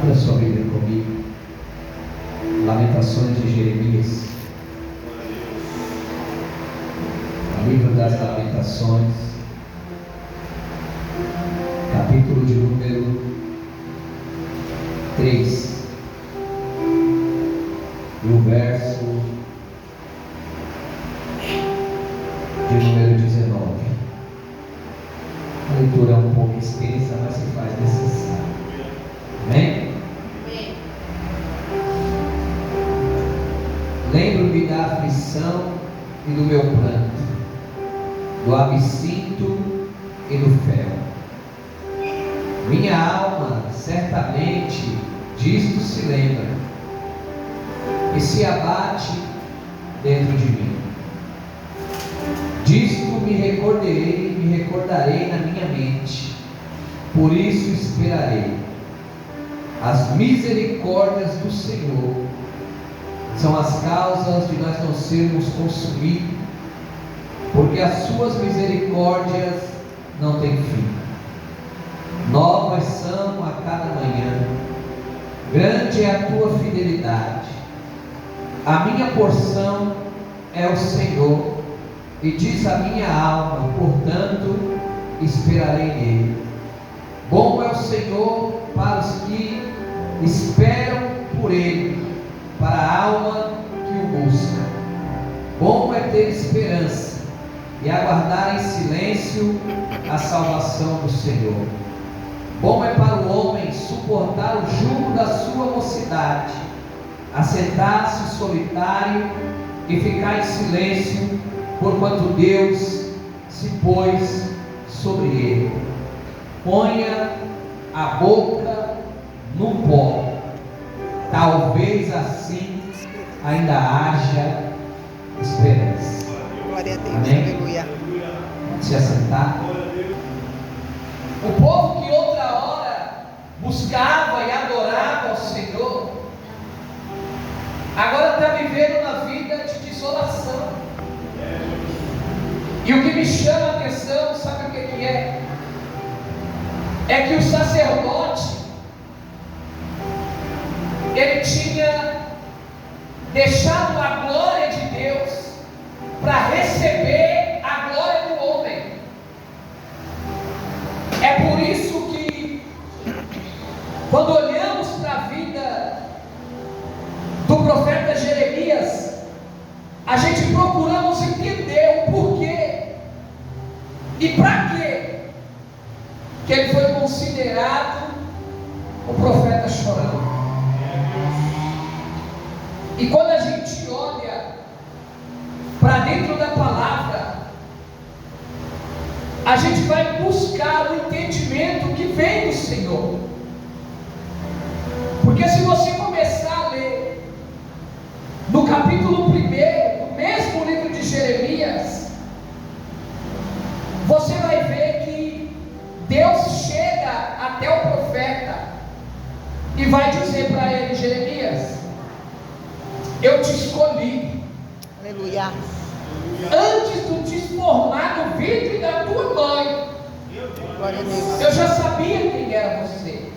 Abra sua Bíblia comigo. Lamentações de Jeremias. O livro das Lamentações, capítulo de número 3, e o verso de número 19. A leitura é um pouco extensa, mas se faz necessário. Amém? Amém. Lembro-me da aflição e do meu pranto, do absinto e do fel. Minha alma certamente disto se lembra e se abate dentro de mim. Disto me recordarei na minha mente, por isso esperarei. As misericórdias do Senhor são as causas de nós não sermos consumidos, porque as suas misericórdias não têm fim. Novas são a cada manhã, grande é a tua fidelidade. A minha porção é o Senhor, e diz a minha alma, portanto esperarei nele. Bom é o Senhor para os que esperam por ele, para a alma que o busca. Bom é ter esperança e aguardar em silêncio a salvação do Senhor. Bom é para o homem suportar o jugo da sua mocidade, assentar-se solitário e ficar em silêncio, porquanto Deus se pôs sobre ele. Ponha a boca no pó, talvez assim ainda haja esperança. Glória a Deus. Amém? Aleluia. Pode se assentar. O povo que outra hora buscava e adorava ao Senhor, agora está vivendo uma vida de desolação. E o que me chama a atenção, sabe o que é? É que o sacerdote, ele tinha deixado a glória de Deus para receber a glória do homem. É por isso que, quando olhamos para a vida do profeta Jeremias, a gente procuramos entender o porquê e para quê que ele foi considerado o profeta chorão. E quando a gente olha para dentro da palavra, a gente vai buscar o entendimento que vem do Senhor. Porque se você começar a ler no capítulo 1 do mesmo livro de Jeremias, você vai ver que Deus chega até o profeta e vai dizer para ele: Jeremias, eu te escolhi. Aleluia. Antes de te formar no ventre da tua mãe, Glória a Deus. eu já sabia quem era você.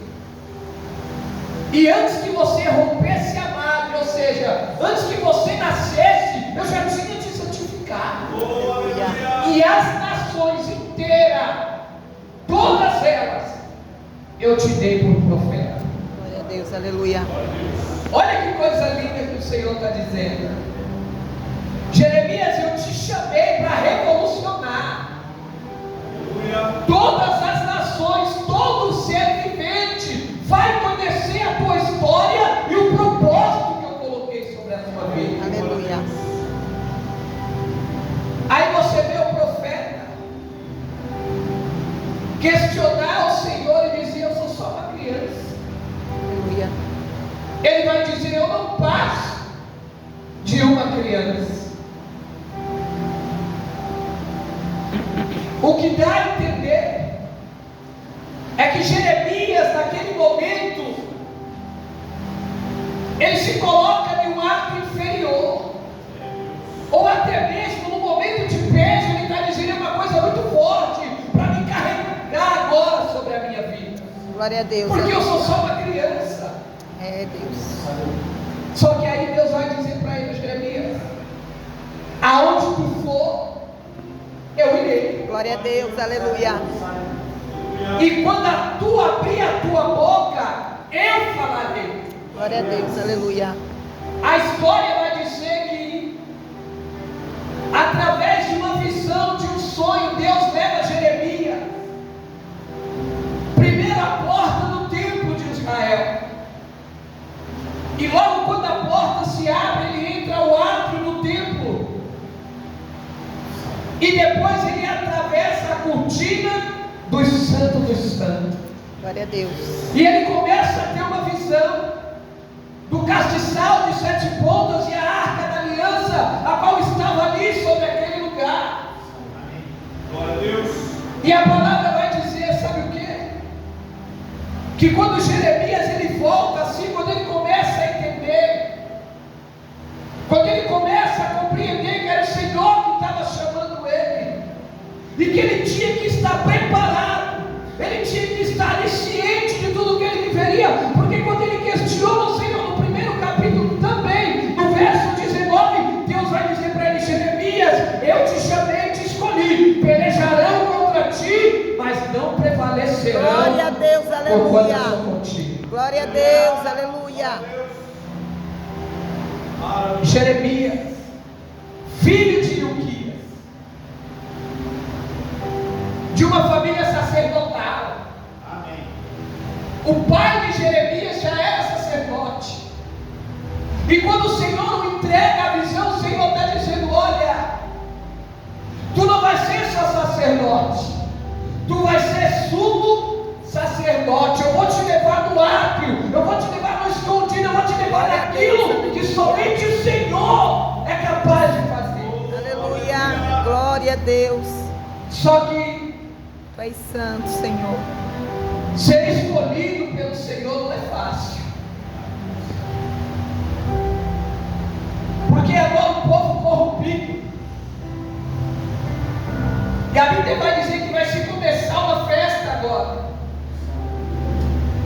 E antes que você rompesse a madre, ou seja, antes que você nascesse, eu já tinha te santificado. E as nações inteiras, todas elas, eu te dei por profeta. Glória a Deus. Aleluia. Olha que coisa linda que o Senhor está dizendo. Jeremias, eu te chamei para revolucionar. Todas as nações, todo ser vivente vai conhecer a tua história e o propósito que eu coloquei sobre a tua vida. Aleluia. Aí você vê o profeta questionar o Senhor e dizer: eu sou só uma criança. Aleluia. Ele vai dizer: eu não passo de uma criança. O que dá a entender é que Jeremias, naquele momento, ele se coloca em um ato inferior, ou até mesmo no momento de peso, ele está dizendo: é uma coisa muito forte para me carregar agora sobre a minha vida. Glória a Deus. Porque eu sou aleluia. só uma criança. É, Deus. Só que aí Deus vai dizer para ele, Jeremias: aonde tu for, eu irei. Glória a Deus. Aleluia. E quando tu abrir a tua boca, eu falarei. Glória a Deus. Aleluia. A história vai dizer que, através de uma visão, de um sonho, Deus leva Jeremias primeiro à porta do templo de Israel. E logo quando a porta se abre, ele entra ao átrio do templo. E depois ele atravessa a cortina dos santos dos santos. Glória a Deus. E ele começa a ter uma visão do castiçal de 7 pontas e a arca da aliança, a qual estava ali sobre aquele lugar. Glória a Deus. E a palavra vai dizer, sabe o quê? Que quando Jeremias ele volta assim, quando ele começa a entender, quando ele começa a compreender que era o Senhor que estava chamando ele, e que ele tinha que estar preparado, ele tinha que estar ali ciente de tudo que ele viveria, porque quando ele questiona o Senhor no primeiro capítulo também, no verso 19, Deus vai dizer para ele: Jeremias, eu te chamei, te escolhi, pelejarão contra ti, mas não prevalecerão. Glória a Deus. Porquanto eu Aleluia. sou contigo. Glória a Deus. Aleluia. Jeremias, filho de Ilquias, de uma família sacerdotal. Amém. O pai de Jeremias já era sacerdote. E quando o Senhor o entrega a visão, o Senhor está dizendo: olha, tu não vai ser só sacerdote, tu vai ser sumo sacerdote. Eu vou te levar no átrio, eu vou te levar no escondido, eu vou te levar naquilo que somente o Senhor é capaz de fazer. Aleluia. Glória a Deus. Só que Tu és santo, Senhor. ser escolhido pelo Senhor não é fácil. Porque agora o povo corrompido. E a Bíblia vai dizer que vai se começar uma festa agora.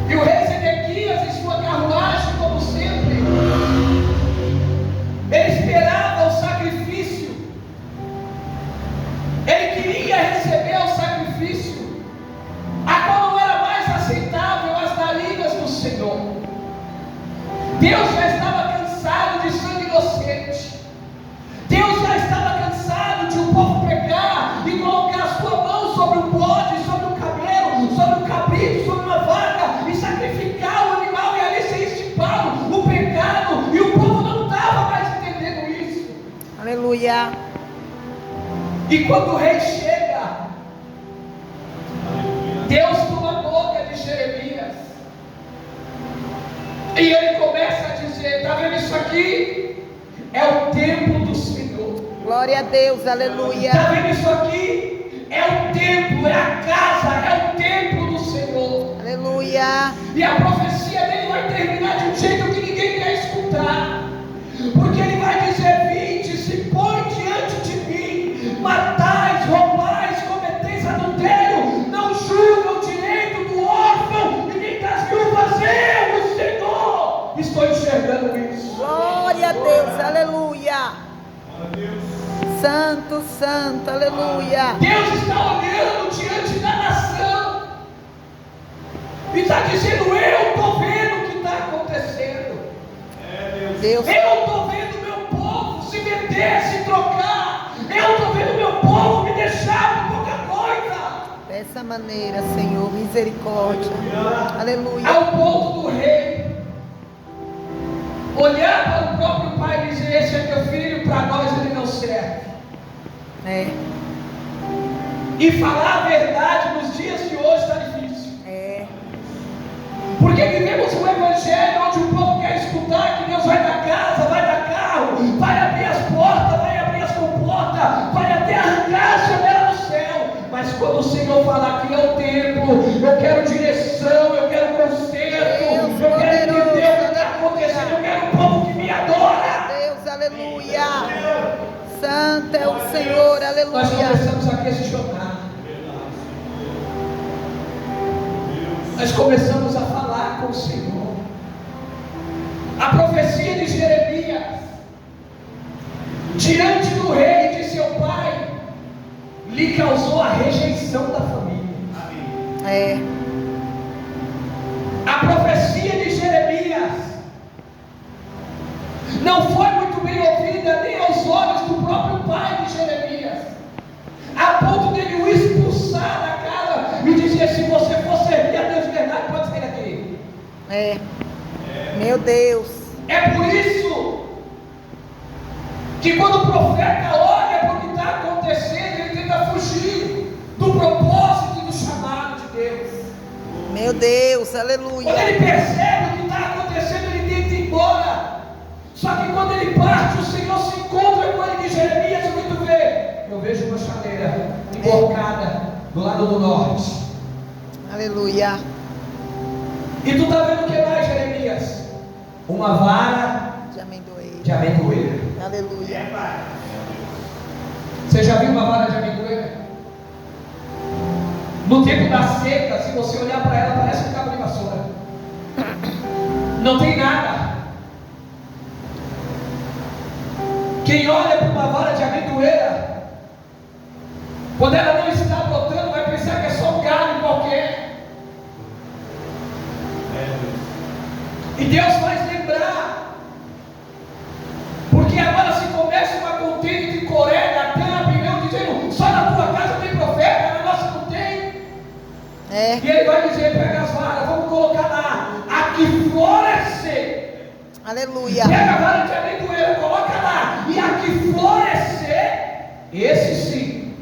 E o rei Zedequias, em sua carruagem, como sempre, ele esperava o sacrifício. Ele queria receber o sacrifício, a qual não era mais aceitável as narinas do Senhor. Deus já estava cansado de sangue inocente. Deus já estava cansado de o povo pecar e colocar a sua mão sobre o bode, sobre o camelo, sobre o cabrito, sobre uma vaca e sacrificar o animal e ali ser estipado o pecado. E o povo não estava mais entendendo isso. Aleluia. E quando o rei chega, Deus toma a boca de Jeremias e ele começa a dizer: está vendo isso aqui? É o templo do Senhor. Glória a Deus. Aleluia. Está vendo isso aqui? É o templo, é a casa, é o templo do Senhor. Aleluia. E a profecia dele vai terminar de um jeito que ninguém quer escutar, porque ele vai dizer: vinde, se põe diante de mim, matais, roubais, cometeis adultério, não julga o direito do órfão e nem das viúvas. Eu, o Senhor, estou enxergando isso. Glória a Deus. Aleluia. Glória a Deus. Santo, santo. Aleluia. Deus está olhando diante da nação e está dizendo: eu estou vendo o que está acontecendo. É Deus. Deus. Eu estou vendo meu povo se vender, se trocar. Eu estou vendo meu povo me deixar por pouca coisa. Dessa maneira, Senhor, misericórdia. Aleluia. Ao ponto do rei olhar para o próprio pai e dizer: esse é teu filho, para nós ele não serve. É. E falar a verdade nos dias de hoje está difícil. É. Porque vivemos um evangelho onde o povo quer escutar que Deus vai dar casa, vai dar carro, vai abrir as portas, vai abrir as comportas, vai até arrancar a janela do céu. Mas quando o Senhor falar que é o templo, eu quero direção, eu quero conserto, eu quero entender o que está acontecendo, eu quero um povo que me adora. Deus, aleluia. Santo é o Senhor, Nós aleluia. começamos a questionar. Nós começamos a falar com o Senhor. A profecia de Jeremias, diante do rei e de seu pai, lhe causou a rejeição da família. É. A profecia de Jeremias não foi muito bem ouvida nem aos olhos do próprio pai de Jeremias, a ponto dele o expulsar da casa e dizer: se você for servir a Deus de verdade, pode sair daqui. É. Meu Deus. É por isso que quando o profeta olha para o que está acontecendo, ele tenta fugir do propósito e do chamado de Deus. Meu Deus, aleluia. Quando ele percebe o que está acontecendo, ele tenta ir embora. Só que quando ele parte, o Senhor se encontra com ele de Jeremias, e tu vê, eu vejo uma chaleira emborcada do lado do norte. Aleluia. E tu está vendo o que mais, Jeremias? Uma vara De amendoeira. de amendoeira. Aleluia. Você já viu uma vara de amendoeira? No tempo da seca, se você olhar para ela, parece um cabo de vassoura. Não tem nada. Quem olha para uma vara de amendoeira, quando ela não está brotando, vai pensar que é só um galho qualquer. E Deus faz lembrar, porque agora se começa uma contenda entre Coré, Datã, Abirão, dizendo: só na tua casa tem profeta, na nossa não tem. É. E ele vai dizer: pega as varas, vamos colocar lá, a que florescer. Aleluia. Pega a vara de amendoeira, coloca lá, e a que florescer, esse sim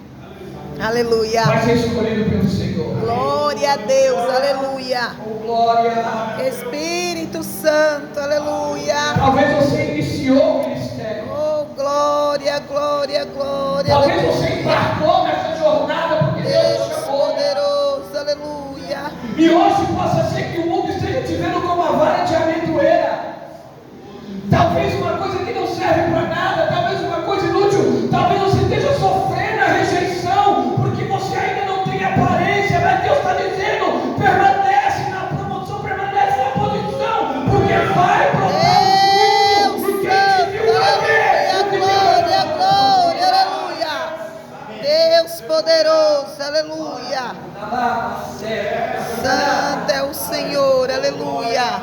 Aleluia. vai ser escolhido pelo Senhor. Glória a Deus. Aleluia. Oh, glória. Espírito Santo. Aleluia. Talvez você iniciou o ministério. Oh, glória, glória, glória. Talvez você embarcou nessa jornada porque Deus te Deus chamou. poderoso. Aleluia. E hoje possa ser que o mundo esteja te vendo como uma vara de amendoeira. Talvez uma coisa que não serve para nada, talvez uma coisa inútil, talvez você esteja sofrendo a rejeição, porque você ainda não tem aparência, mas Deus está dizendo: permanece na promoção, permanece na posição, porque vai brotar o fruto, e quem te viu vai ver. Glória, glória, aleluia. Deus poderoso, aleluia. Santo é o Senhor, aleluia.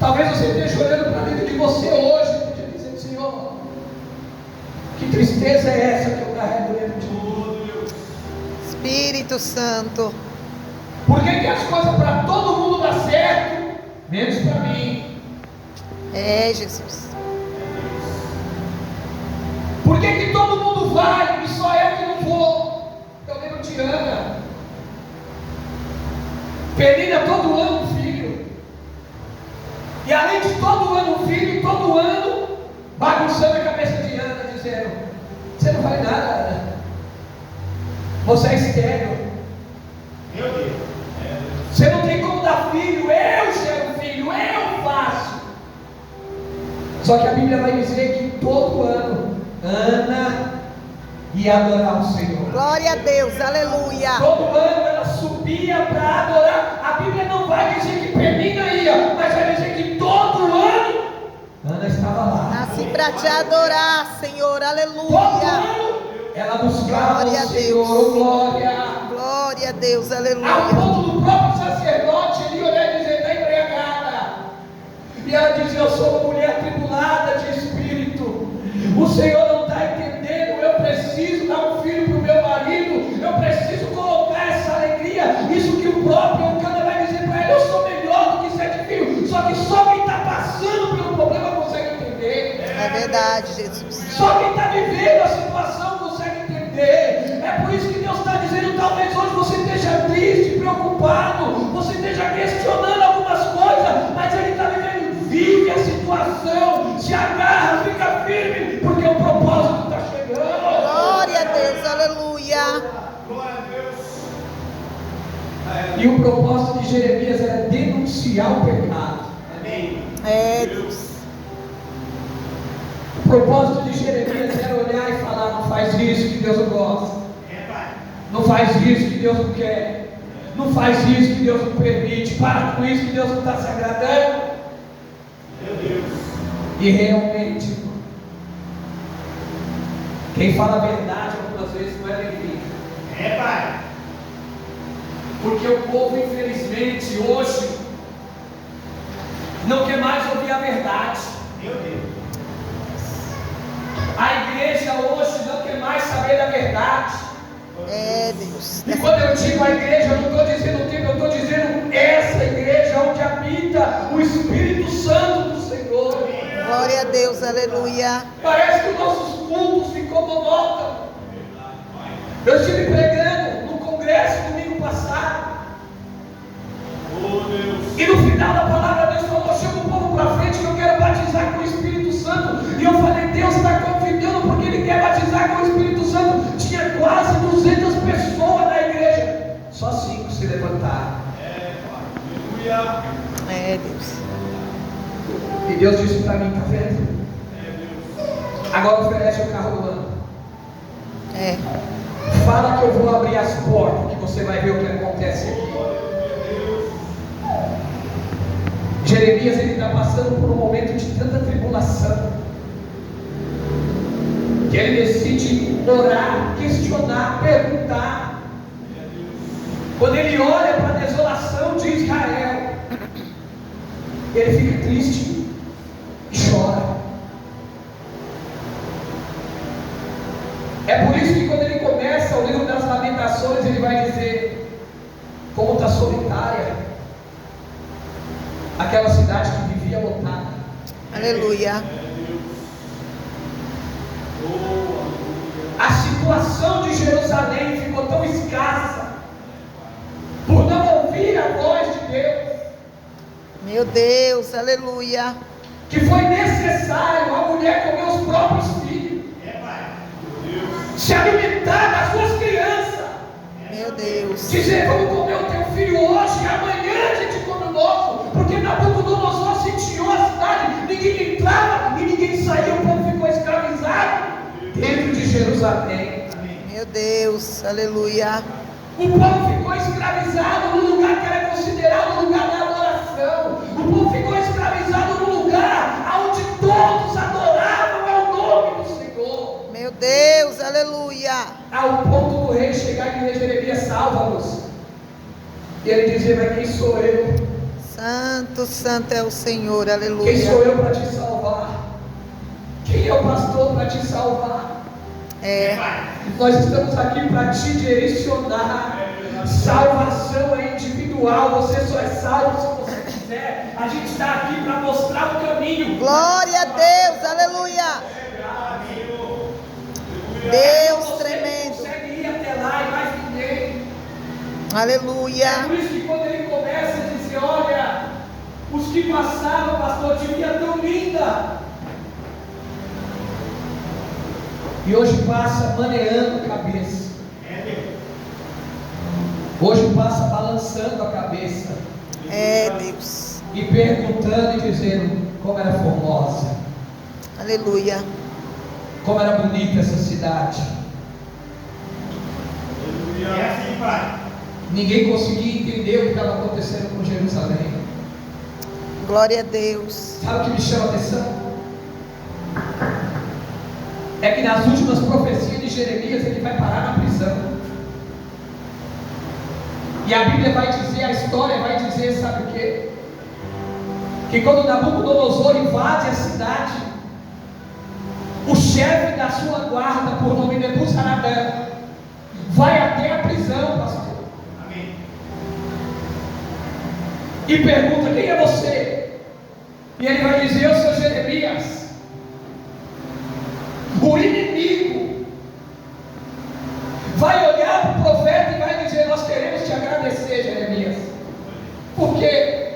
Talvez você esteja olhando para dentro de você hoje e esteja dizendo: Senhor, que tristeza é essa que eu carrego dentro de mim? Espírito Santo. Por que as coisas para todo mundo dão certo, menos para mim? É, Jesus. Por que todo mundo vai e só eu que não vou? Eu lembro de Ana. Penina todo ano um filho. E além de todo ano um filho, todo ano bagunçando a cabeça de Ana, dizendo: você não vale nada, Ana. Você é estéril. Meu Deus. Você não tem como dar filho, eu gero filho, eu faço. Só que a Bíblia vai dizer que todo ano Ana ia adorar o Senhor. Glória a Deus, aleluia. Todo ano ela subia para adorar. A Bíblia não vai dizer que Penina ia, mas vai dizer que todo ano Ana estava lá. Nasci para te adorar, Senhor, Todo aleluia. ano ela buscava Glória a o Senhor, Deus. glória. Glória a Deus, Ao aleluia. ponto do próprio sacerdote ele olhar e dizer: está embriagada. E ela dizia: eu sou uma mulher atribulada de espírito. O Senhor não está entendendo. Eu preciso dar um filho para o meu marido. Eu preciso colocar essa alegria. Isso que o próprio Eucana vai dizer para ele: eu sou melhor do que 7 filhos. Só que só quem está passando pelo problema consegue entender. É verdade, Jesus. Só quem está vivendo a situação consegue entender. É por isso que Deus está dizendo: talvez hoje você esteja triste, preocupado, você esteja questionando algumas coisas, mas Ele está dizendo: vive a situação, se agarra, fica firme, porque o propósito está chegando. Glória a Deus, aleluia. Glória a Deus. E o propósito de Jeremias era denunciar o pecado. Amém. É, Deus. O propósito de Jeremias era olhar e falar: não faz isso que Deus não gosta. É, Pai. Não faz isso que Deus não quer. Não faz isso que Deus não permite. Para com isso que Deus não está se agradando. Meu Deus. E realmente, quem fala a verdade algumas vezes não é bem-vindo. É, pai. Porque o povo, infelizmente, hoje não quer mais ouvir a verdade. Meu Deus. A igreja hoje não quer mais saber da verdade. É, Deus. E quando eu digo a igreja, eu não estou dizendo o tempo, eu estou dizendo essa igreja onde habita o Espírito Santo do Senhor. Glória a Deus, aleluia. Parece que os nossos cultos ficou monótono. Eu estive pregando no congresso domingo passado. Oh, Deus. E no final da palavra Deus falou: chama o povo para frente que eu quero batizar com o Espírito Santo. E eu falei: Deus está convidando porque Ele quer batizar com o Espírito Santo. Tinha quase 200 pessoas na igreja, só 5 se levantaram. É, pai. Aleluia. É, Deus. E Deus disse para mim: está vendo? É, Deus. Agora oferece o carro do ano. É. Fala que eu vou abrir as portas, que você vai ver o que acontece aqui. Jeremias, ele está passando por um momento de tanta tribulação, que ele decide orar, questionar, perguntar. Quando ele olha para a desolação de Israel, ele fica triste e chora. É por isso que quando ele começa o livro das Lamentações, ele vai dizer como está solitária aquela cidade que vivia lotada. Aleluia. A situação de Jerusalém ficou tão escassa por não ouvir a voz de Deus, Meu Deus, aleluia. que foi necessário a mulher comer os próprios filhos, É, pai. Meu Deus. se alimentar das suas crianças, Meu Deus. dizer: vamos comer o teu filho hoje e amanhã a gente come o nosso, porque Nabucodonosor sitiou a cidade, ninguém entrava e ninguém saía, o povo ficou escravizado dentro de Jerusalém. Meu Deus, aleluia. O povo ficou escravizado no lugar que era considerado o lugar da adoração. O povo ficou escravizado no lugar onde todos adoravam ao nome do Senhor. Meu Deus, aleluia. Ao ponto do rei chegar e dizer: Jeremias, salva-nos. E ele dizer: mas quem sou eu? Santo, santo é o Senhor, Quem aleluia. sou eu para te salvar? Quem é o pastor para te salvar? É. Nós estamos aqui para te direcionar. Salvação é individual. Você só é salvo se você quiser. A gente está aqui para mostrar o caminho. Glória a Deus, aleluia. Deus Você tremendo. consegue ir até lá e mais ninguém. Aleluia. Por isso que quando ele começa a dizer: olha, os que passaram, pastor, de vida tão linda, e hoje passa maneando a cabeça, hoje passa balançando a cabeça É, Deus. e perguntando e dizendo como era formosa, Aleluia. como era bonita essa cidade. É assim, pai. Ninguém conseguia entender o que estava acontecendo com Jerusalém. Glória a Deus. Sabe o que me chama a atenção? É que nas últimas profecias de Jeremias ele vai parar na prisão. E a Bíblia vai dizer, a história vai dizer, sabe o quê? Que quando Nabucodonosor invade a cidade, o chefe da sua guarda, por nome Nebuzaradã, vai até a prisão, pastor. Amém. E pergunta: quem é você? E ele vai dizer: eu sou Jeremias. O inimigo vai olhar para o profeta e vai dizer: nós queremos te agradecer, Jeremias. Por quê?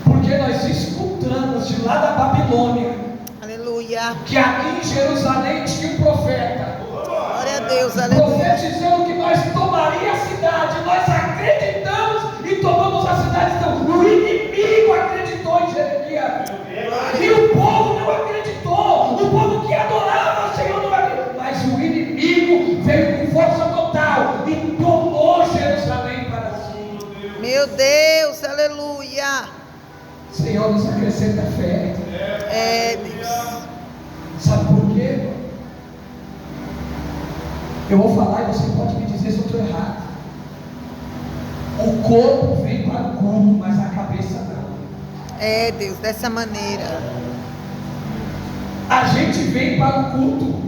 Porque nós escutamos de lá da Babilônia Aleluia. que aqui em Jerusalém tinha um profeta Glória a Deus, aleluia. profetizando que nós tomaríamos a cidade. Nós acreditamos e tomamos a cidade. Então o inimigo acreditou em Jeremias e o povo não acreditou. O povo que adorava o Senhor não acreditou, mas o inimigo veio com força total e tomou Jerusalém para Senhor, nos acrescenta fé. É, Deus. Sabe por quê? Eu vou falar e você pode me dizer se eu estou errado. O corpo vem para o culto, mas a cabeça não. É, Deus, dessa maneira. A gente vem para o culto,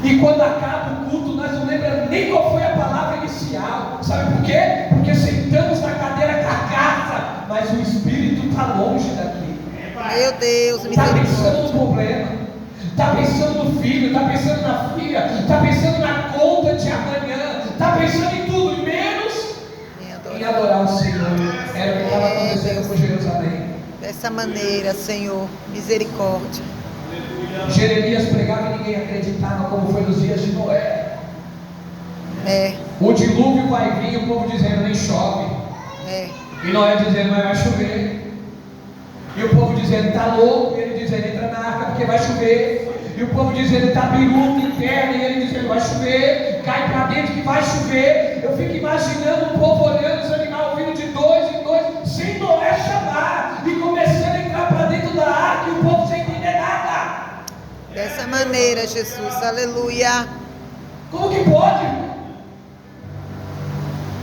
e quando acaba o culto, nós não lembramos nem qual foi a palavra inicial. Sabe por quê? Porque sentamos na cadeira carcaça, mas o Espírito está longe daqui. Meu Deus, Está pensando misericórdia. no problema, está pensando no filho, está pensando na filha, está pensando na conta de amanhã, está pensando em tudo, menos em adorar o Senhor. Era o que estava acontecendo com Jerusalém. Dessa maneira, Senhor, misericórdia. Jeremias pregava e ninguém acreditava, como foi nos dias de Noé. É, O dilúvio vai vir, o povo dizendo nem chove, é. e Noé dizendo mas vai chover. E o povo dizendo está louco, e ele dizendo entra na arca porque vai chover. E o povo dizendo está biruta interna, e ele dizendo vai chover, cai para dentro que vai chover. Eu fico imaginando o povo olhando os animais, ouvindo de dois em dois, sem Noé chamar, e começando a entrar para dentro da arca, e o povo sem entender nada. Dessa maneira, Jesus, aleluia. Como que pode?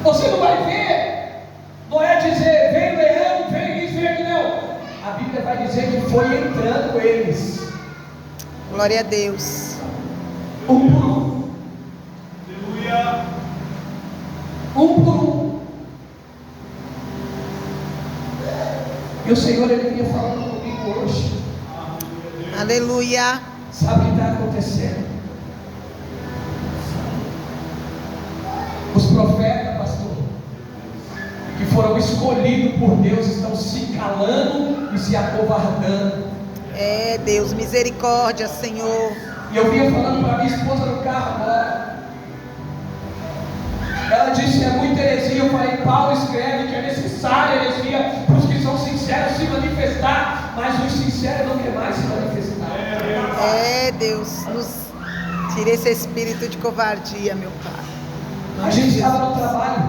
Você não vai ver Noé dizer vem leão, vem isso, vem aquilo, não. A Bíblia vai dizer que foi entrando eles, Glória a Deus. um por um, Aleluia. um por um. E o Senhor, Ele vinha falando comigo hoje. Aleluia. Sabe o que está acontecendo? Os profetas, pastor, que foram escolhidos por Deus, estão se calando e se acovardando. É, Deus, misericórdia, Senhor. E eu vinha falando para minha esposa no carro agora. Ela disse, é muita heresia. Eu falei, Paulo escreve que é necessária heresia para os que são sinceros se manifestar, mas os sinceros não querem mais se manifestar. É, Deus, nos tire esse espírito de covardia, meu Pai. A gente estava no trabalho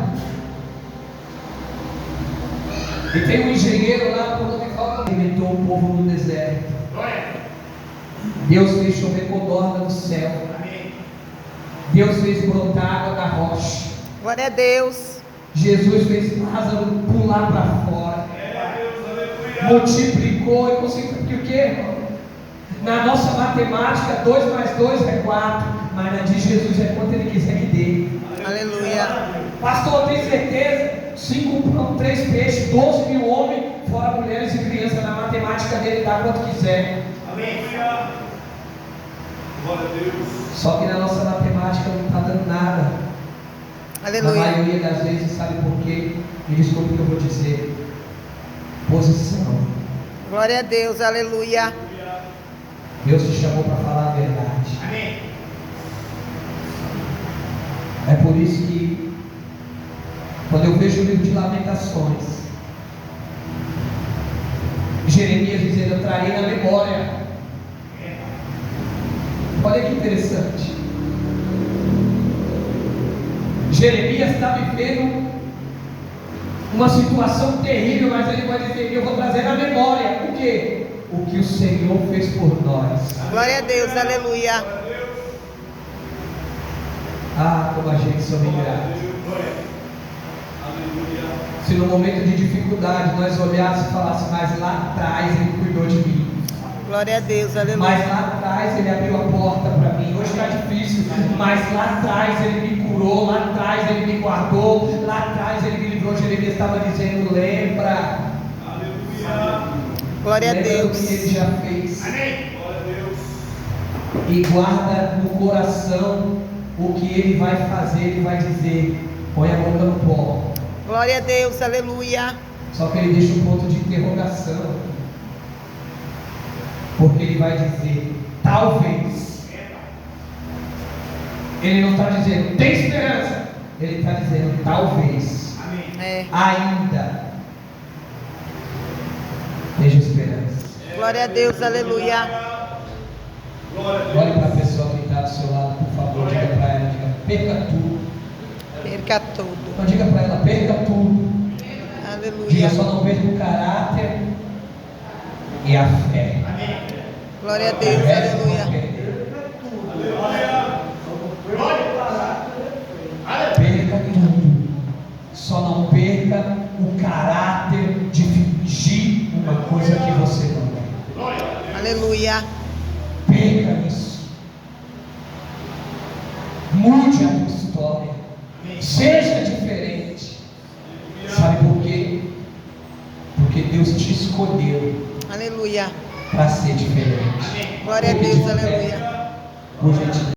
e tem um engenheiro lá que alimentou o povo no deserto. Deus fez chover codorna do céu. Deus fez brotar água da rocha. Glória a Deus. Jesus fez Lázaro pular para fora. Multiplicou e conseguiu. Porque o que, irmão? Na nossa matemática, 2 mais 2 é 4. Mas na de Jesus é quanto Ele quiser que dê. Aleluia. Pastor, tem certeza? 5 pão, 3 peixes, 12 mil homens, fora mulheres e crianças. Na matemática dele dá quanto quiser. Amém. Glória a Deus. Só que na nossa matemática não está dando nada. Na Aleluia. maioria das vezes, sabe por quê? Me desculpe o que eu vou dizer. Posição. Glória a Deus. Aleluia. Deus te chamou para falar a verdade. Amém. É por isso que, quando eu vejo o livro de Lamentações, Jeremias dizendo, eu trarei na memória. Olha que interessante. Jeremias está vivendo uma situação terrível, mas ele vai dizer, eu vou trazer na memória. O quê? O que o Senhor fez por nós. Glória a Deus. Aleluia. Ah, como a gente só grato. Aleluia. Se no momento de dificuldade nós olhássemos e falássemos, mas lá atrás Ele cuidou de mim. Glória a Deus. Aleluia. Mas lá atrás Ele abriu a porta para mim. Hoje está difícil, mas lá atrás Ele me curou, lá atrás Ele me guardou, lá atrás Ele me livrou. Jeremias estava dizendo, lembra. Aleluia. Glória a Lembra do Deus. que Ele já fez. Amém. Glória a Deus. E guarda no coração o que Ele vai fazer. Ele vai dizer, põe a boca no pó. Glória a Deus. Aleluia. Só que Ele deixa um ponto de interrogação. Porque Ele vai dizer, talvez. Ele não está dizendo, tem esperança. Ele está dizendo, talvez. Amém. É. Ainda veja esperança. Glória a Deus. Aleluia. Glória a Olhe Deus. para a pessoa que está do seu lado, por favor. Diga para ela, diga, perca tudo. Perca tudo. Não diga para ela, perca tudo. Diga, Aleluia. só não perca o caráter e a fé. Glória a O Deus. resto não Aleluia. perder. Aleluia. Perca tudo. Só não perca o caráter de fingir uma coisa que você não é. Aleluia. Perca isso. Mude a tua história. Seja diferente. Sabe por quê? Porque Deus te escolheu Aleluia. para ser diferente. Glória a Deus. Aleluia. Por gentileza.